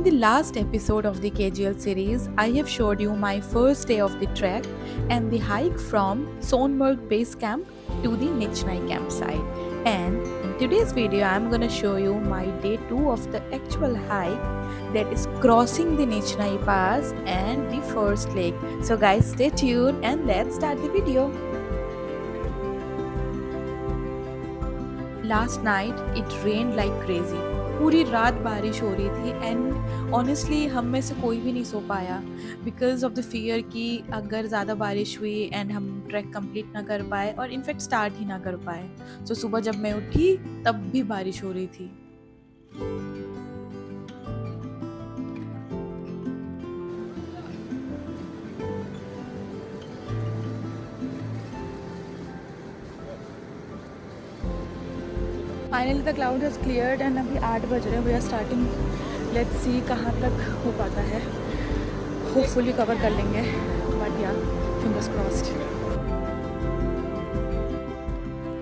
the last episode of the KGL series, I have showed you my first day of the trek and the hike from Sonmarg base camp to the Nichnai campsite. And in today's video, I'm gonna show you my day 2 of the actual hike, that is crossing the Nichnai Pass and the first lake. So guys, stay tuned and let's start the video. Last night it rained like crazy. पूरी रात बारिश हो रही थी and honestly हम में से कोई भी नहीं सो पाया बिकॉज ऑफ द फियर कि अगर ज़्यादा बारिश हुई एंड हम ट्रैक कंप्लीट ना कर पाए और इनफैक्ट स्टार्ट ही ना कर पाए. सो सुबह जब मैं उठी तब भी बारिश हो रही थी. Finally the cloud has cleared and अभी 8 बज रहे हैं. We are starting. Let's see कहाँ तक हो पाता है. होपफुली कवर कर लेंगे but yeah fingers crossed.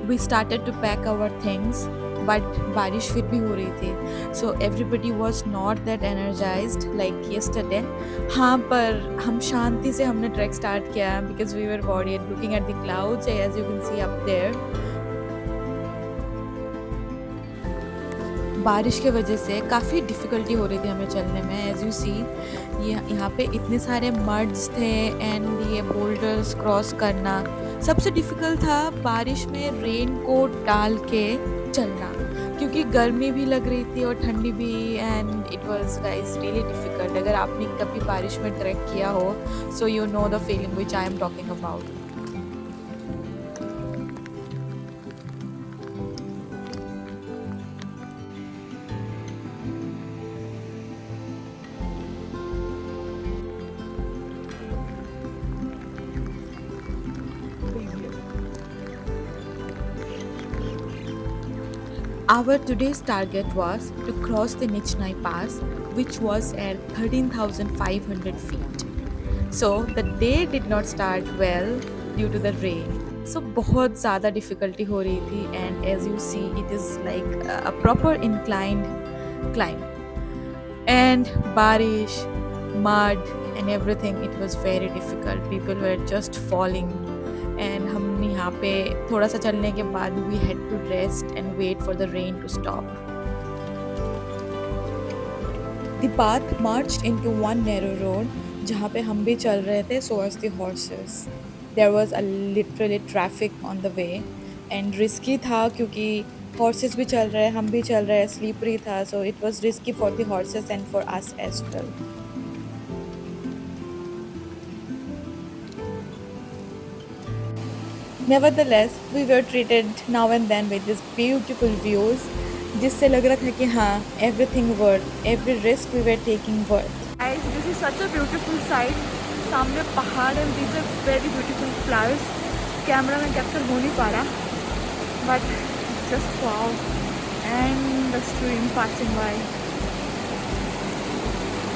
We started to pack our things but बारिश फिर भी हो रही थी. So everybody was not that energised like yesterday. हाँ, पर हम शांति से हमने ट्रैक स्टार्ट किया because we were worried looking at the clouds as you can see up there. बारिश के वजह से काफ़ी डिफ़िकल्टी हो रही थी हमें चलने में. एज़ यू सी यहाँ पे इतने सारे मड्स थे एंड ये बोल्डर्स क्रॉस करना सबसे डिफ़िकल्ट था. बारिश में रेन कोट डाल के चलना क्योंकि गर्मी भी लग रही थी और ठंडी भी and it was guys really difficult. अगर आपने कभी बारिश में ट्रैक किया हो so you know the feeling which I am talking about. Our today's target was to cross the Nichnai Pass, which was at 13,500 feet. So the day did not start well due to the rain. So बहुत ज़्यादा difficulty हो रही थी and as you see it is like a proper inclined climb. And बारिश, mud and everything, it was very difficult. People were just falling. And हम यहाँ पे थोड़ा सा चलने के बाद we had to rest and wait for the rain to stop. The path marched into one narrow road जहाँ पे हम भी चल रहे थे so as the horses. There was a literally traffic on the way and risky था क्योंकि horses भी चल रहे हैं, हम भी चल रहे हैं, स्लीपरी था. So it was risky for the horses and for us as well. Nevertheless, we were treated now and then with these beautiful views, जिससे लग रहा था कि हाँ, everything worth, every risk we were taking worth. Guys, this is such a beautiful sight. सामने पहाड़ and these are very beautiful flowers. Camera में capture हो नहीं पा रहा, but just wow. And the stream passing by.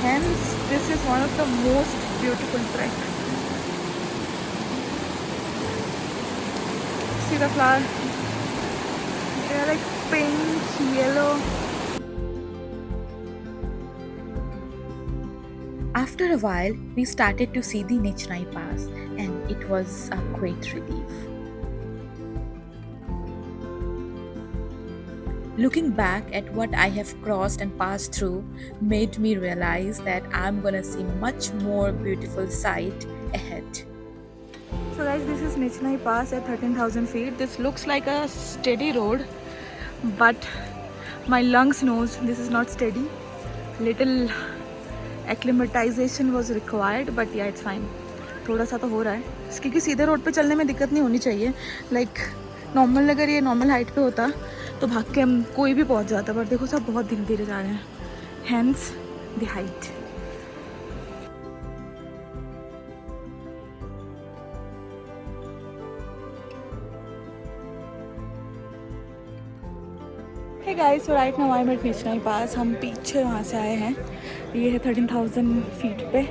Hence, this is one of the most beautiful treks. See the flower, they are like pink, yellow. After a while we started to see the Nichnai Pass and it was a great relief. Looking back at what I have crossed and passed through made me realize that I'm gonna see much more beautiful sight ahead. So guys, this is Nichnai Pass at 13,000 feet. This looks like a steady road, but my lungs knows this is not steady. Little acclimatization was required, but yeah, it's fine. थोड़ा सा तो हो रहा है क्योंकि सीधे road पे चलने में दिक्कत नहीं होनी चाहिए. लाइक नॉर्मल अगर ये नॉर्मल हाइट पे होता तो भाग के हम कोई भी पहुंच जाता, पर देखो सब बहुत धीरे धीरे जा रहे हैं. Hence the height. Hey guys, so right now I'm at Nichnai Pass. हम पीछे वहाँ से आए हैं. ये है 13,000 फीट पे.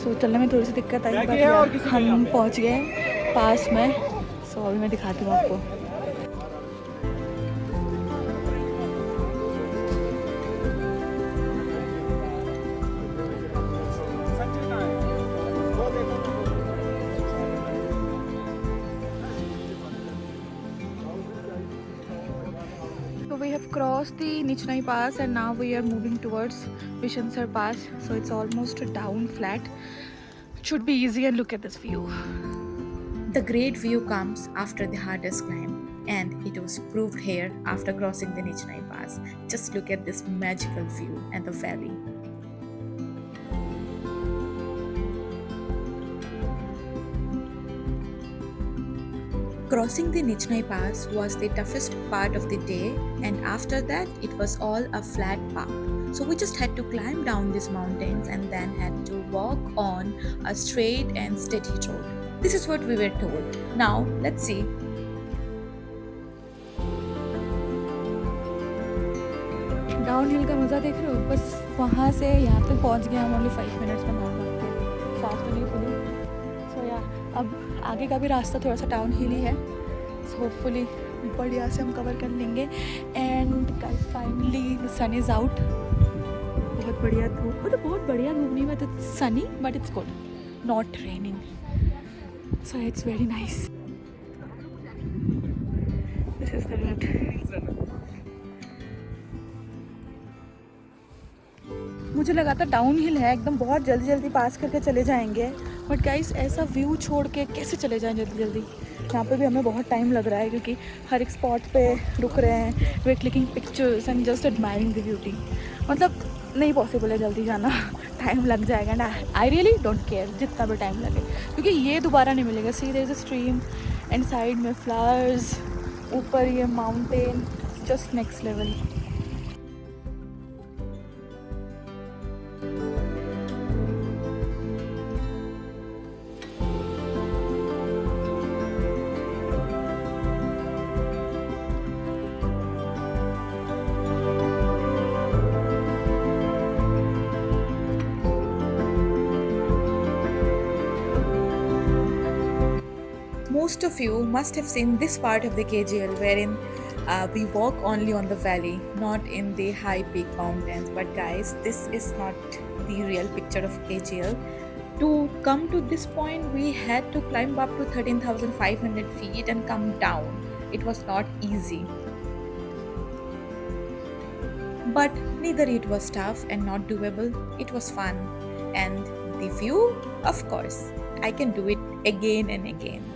सो चलने में थोड़ी सी दिक्कत आई बट हम पहुँच गए पास में. सो अभी मैं दिखाती हूँ आपको. have crossed the Nichnai Pass and now we are moving towards Vishansar Pass. So it's almost a down flat. It should be easy and look at this view. The great view comes after the hardest climb, and it was proved here after crossing the Nichnai Pass. Just look at this magical view and the valley. Crossing the Nichnai Pass was the toughest part of the day, and after that, it was all a flat path. So we just had to climb down these mountains and then had to walk on a straight and steady road. This is what we were told. Now, let's see. Downhill का मज़ा देख रहे हो? बस वहाँ से यहाँ तक पहुँच गए हम ओनली 5 मिनट्स में भाग भाग के। सांस तो नहीं खुली। सो या अब आगे का भी रास्ता थोड़ा सा डाउनहिल ही है। सो होपफुली बढ़िया से हम कवर कर लेंगे। And guys finally the sun is out. बहुत बढ़िया धूप, मतलब बहुत बढ़िया धूप नहीं, but it's sunny, but it's good, not raining. So it's very nice. This is the route. मुझे लगा था डाउन हिल है एकदम, बहुत जल्दी जल्दी पास करके चले जाएंगे, बट गाइस ऐसा व्यू छोड़ के कैसे चले जाएं जल्दी जल्दी। यहाँ पे भी हमें बहुत टाइम लग रहा है क्योंकि हर एक स्पॉट पे रुक रहे हैं। We are clicking pictures and just admiring the beauty. मतलब नहीं पॉसिबल है जल्दी जाना, टाइम लग जाएगा ना। आई रियली डोंट केयर जितना भी टाइम लगे, क्योंकि ये दोबारा नहीं मिलेगा। See there is a stream and side में फ्लावर्स, ऊपर ये mountain, just next level. Most of you must have seen this part of the KGL wherein we walk only on the valley, not in the high peak mountains. But guys, this is not the real picture of KGL. To come to this point, we had to climb up to 13,500 feet and come down. It was not easy. But neither it was tough and not doable. It was fun. And the view, of course, I can do it again and again.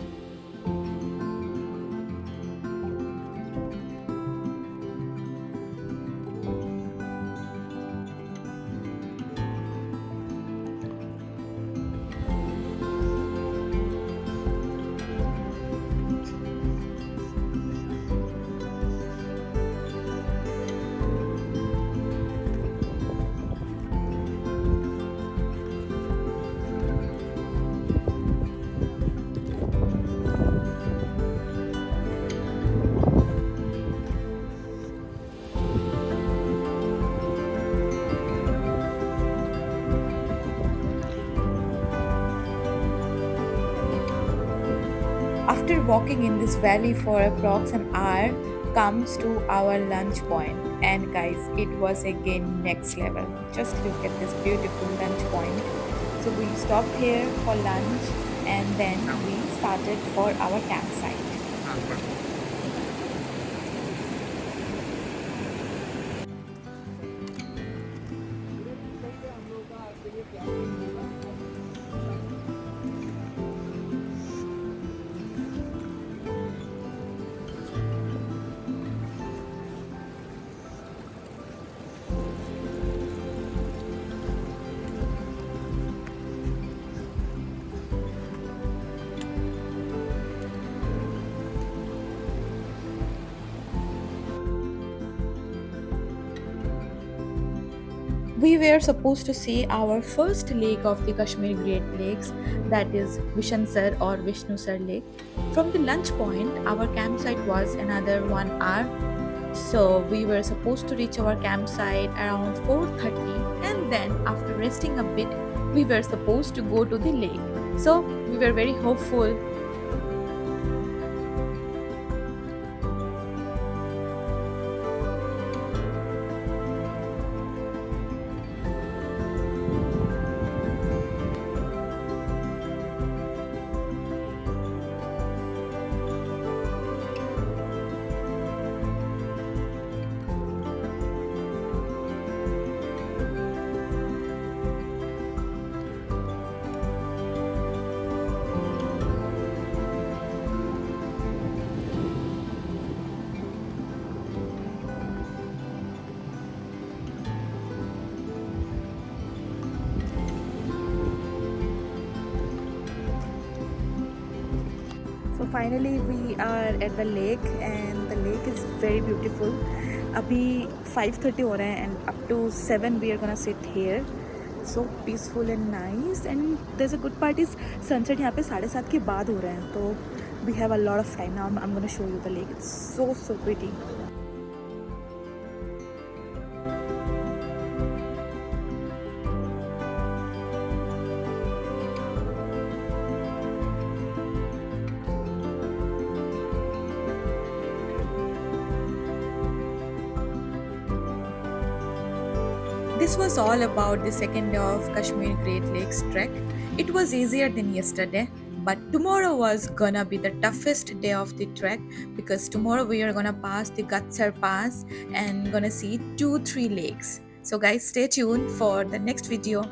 After walking in this valley for approx an hour, comes to our lunch point, and guys, it was again next level. Just look at this beautiful lunch point. So we stopped here for lunch and then we started for our campsite. We were supposed to see our first lake of the Kashmir Great Lakes, that is Vishansar or Vishnusar Lake. From the lunch point, our campsite was another 1 hour. So we were supposed to reach our campsite around 4:30, and then after resting a bit, we were supposed to go to the lake. So we were very hopeful. finally we are at the lake and the lake is very beautiful. अभी 5:30 हो रहे हैं and up to 7 we are gonna sit here. So peaceful and nice, and there's a good part is sunset यहाँ पे 7:30 के बाद हो रहे हैं, तो we have a lot of time now. I'm gonna show you the lake. It's so pretty. This was all about the second day of Kashmir Great Lakes trek. It was easier than yesterday, but tomorrow was gonna be the toughest day of the trek because tomorrow we are gonna pass the Gatsar Pass and gonna see 2-3 lakes. So guys, stay tuned for the next video.